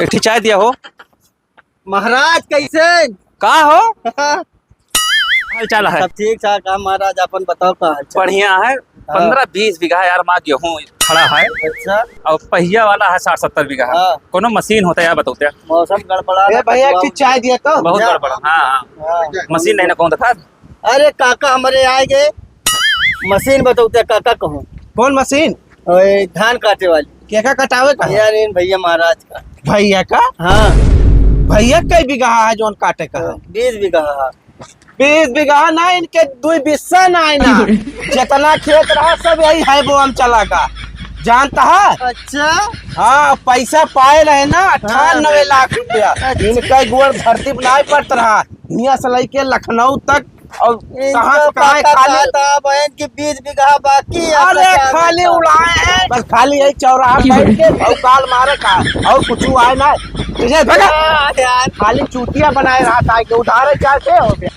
एक ठी चाय दिया हो। महाराज कैसे का हो सब हाल चाल है? ठीक ठाक है महाराज, अपन बताओ का हाल चाल? बढ़िया है। 15-20 बीघा यार माँ गेहूँ खड़ा है अच्छा, और पहिया वाला है 60-70 बीघा है। हाँ। कोनो मशीन होता है यार बताओ क्या? मौसम गड़बड़ा ए भैया की चाय दिया तो बहुत क्या? गड़बड़। हाँ हाँ हाँ। मशीन नहीं ना कौन दिखा। अरे काका हमारे आएंगे, मशीन बताओ काका कहूँ कौन मशीन धान काटे वाली क्या कटावे का है? यार इन भैया महाराज का। भैया का हाँ भैया कई बीघा है जोन काटे का है? 20 बीघा। 20 बीघा ना, इनके 2 बिस्सा ना है ना। जितना खेत रहा सब यही है वो हम चला का जानता है। अच्छा हाँ पैसा पाए रहे ना 98 लाख रुपया। इनका गोर धरती बनाए पड़ता रहा यहाँ से लेके लखनऊ तक और कहाँ से कहाँ खाली बहन की 20 बीघा बाकी है। अरे खाली उड़ाए हैं बस, खाली यही चौराहा बैठ के भौकाल मारे का और कुछ आए ना तुझे भगा। यार खाली चूतिया बनाए रहा था कि उधारे चाहते हो गया।